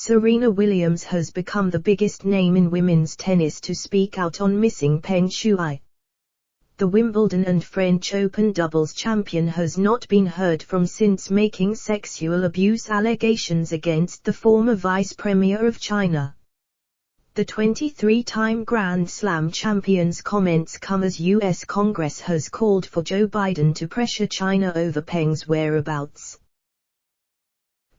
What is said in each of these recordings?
Serena Williams has become the biggest name in women's tennis to speak out on missing Peng Shuai. The Wimbledon and French Open doubles champion has not been heard from since making sexual abuse allegations against the former vice premier of China. The 23-time Grand Slam champion's comments come as U.S. Congress has called for Joe Biden to pressure China over Peng's whereabouts.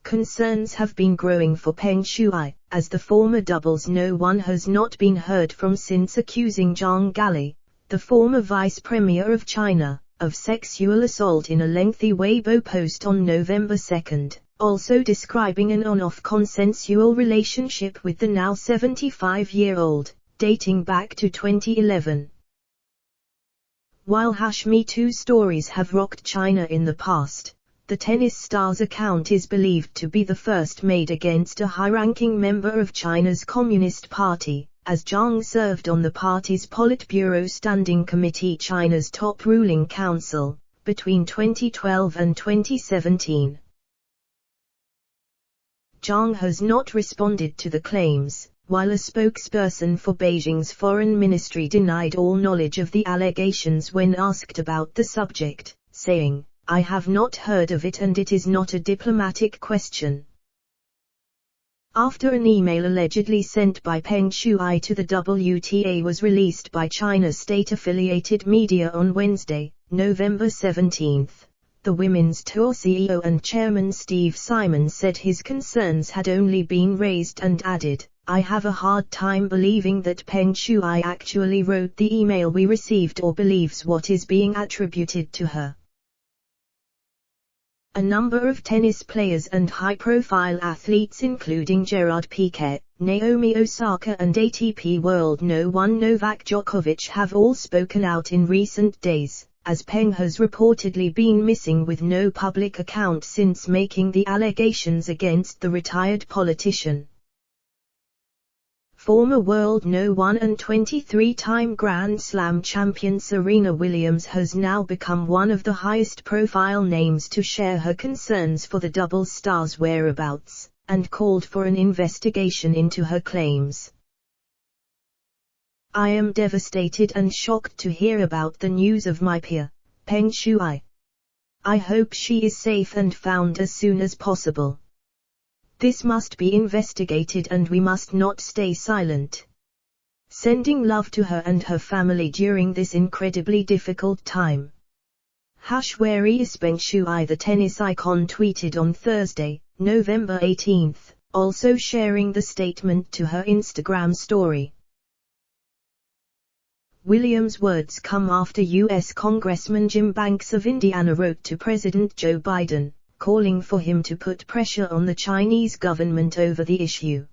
Concerns have been growing for Peng Shuai, as the former doubles no one has not been heard from since accusing Zhang Gali, the former vice premier of China, of sexual assault in a lengthy Weibo post on November 2, also describing an on-off consensual relationship with the now 75-year-old, dating back to 2011. While Me Too stories have rocked China in the past, the tennis star's account is believed to be the first made against a high-ranking member of China's Communist Party, as Zhang served on the party's Politburo Standing Committee, China's top ruling council, between 2012 and 2017. Zhang has not responded to the claims, while a spokesperson for Beijing's foreign ministry denied all knowledge of the allegations when asked about the subject, saying, "I have not heard of it and it is not a diplomatic question." After an email allegedly sent by Peng Shuai to the WTA was released by China's state-affiliated media on Wednesday, November 17, the Women's Tour CEO and chairman Steve Simon said his concerns had only been raised and added, "I have a hard time believing that Peng Shuai actually wrote the email we received or believes what is being attributed to her." A number of tennis players and high-profile athletes including Gerard Piqué, Naomi Osaka and ATP World No. 1 Novak Djokovic have all spoken out in recent days, as Peng has reportedly been missing with no public account since making the allegations against the retired politician. Former World No. 1 and 23-time Grand Slam champion Serena Williams has now become one of the highest-profile names to share her concerns for the doubles star's whereabouts, and called for an investigation into her claims. "I am devastated and shocked to hear about the news of my peer, Peng Shuai. I hope she is safe and found as soon as possible. This must be investigated and we must not stay silent. Sending love to her and her family during this incredibly difficult time." Where is Peng Shuai? The tennis icon tweeted on Thursday, November 18, also sharing the statement to her Instagram story. Williams' words come after U.S. Congressman Jim Banks of Indiana wrote to President Joe Biden, calling for him to put pressure on the Chinese government over the issue.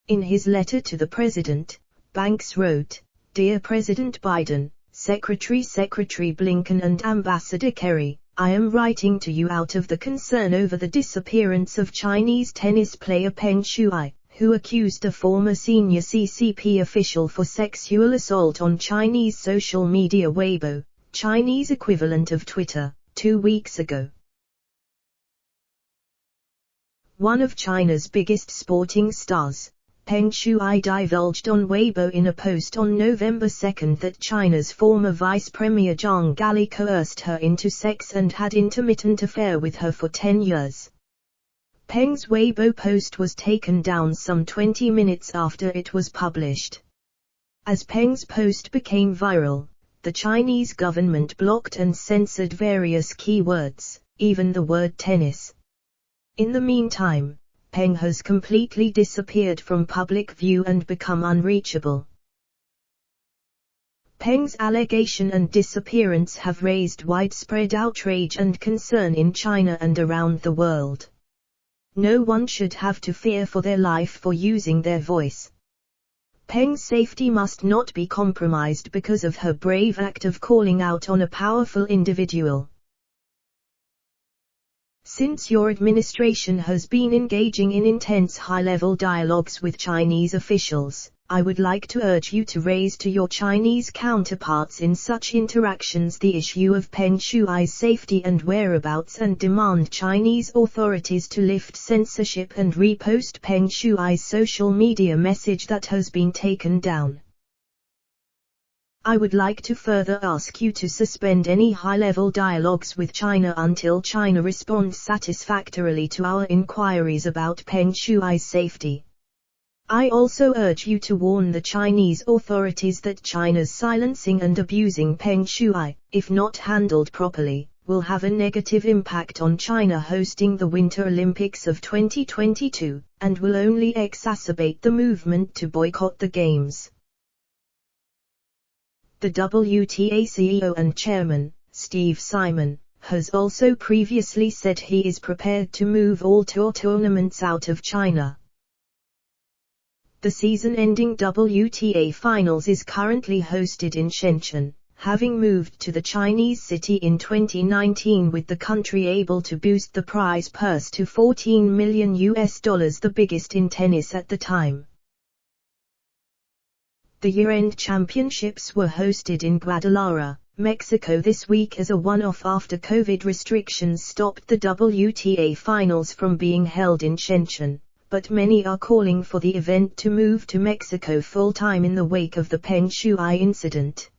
In his letter to the president, Banks wrote, "Dear President Biden, Secretary Blinken and Ambassador Kerry, I am writing to you out of the concern over the disappearance of Chinese tennis player Peng Shuai, who accused a former senior CCP official for sexual assault on Chinese social media Weibo, Chinese equivalent of Twitter, 2 weeks ago." One of China's biggest sporting stars, Peng Shuai divulged on Weibo in a post on November 2 that China's former vice premier Zhang Gali coerced her into sex and had intermittent affair with her for 10 years. Peng's Weibo post was taken down some 20 minutes after it was published. As Peng's post became viral, the Chinese government blocked and censored various keywords, even the word tennis. In the meantime, Peng has completely disappeared from public view and become unreachable. Peng's allegation and disappearance have raised widespread outrage and concern in China and around the world. No one should have to fear for their life for using their voice. Peng's safety must not be compromised because of her brave act of calling out on a powerful individual. Since your administration has been engaging in intense high-level dialogues with Chinese officials, I would like to urge you to raise to your Chinese counterparts in such interactions the issue of Peng Shuai's safety and whereabouts and demand Chinese authorities to lift censorship and repost Peng Shuai's social media message that has been taken down. I would like to further ask you to suspend any high-level dialogues with China until China responds satisfactorily to our inquiries about Peng Shuai's safety. I also urge you to warn the Chinese authorities that China's silencing and abusing Peng Shuai, if not handled properly, will have a negative impact on China hosting the Winter Olympics of 2022, and will only exacerbate the movement to boycott the Games. The WTA CEO and Chairman, Steve Simon, has also previously said he is prepared to move all tour tournaments out of China. The season-ending WTA Finals is currently hosted in Shenzhen, having moved to the Chinese city in 2019 with the country able to boost the prize purse to $14 million, the biggest in tennis at the time. The year-end championships were hosted in Guadalajara, Mexico this week as a one-off after COVID restrictions stopped the WTA Finals from being held in Shenzhen, but many are calling for the event to move to Mexico full-time in the wake of the Peng Shuai incident.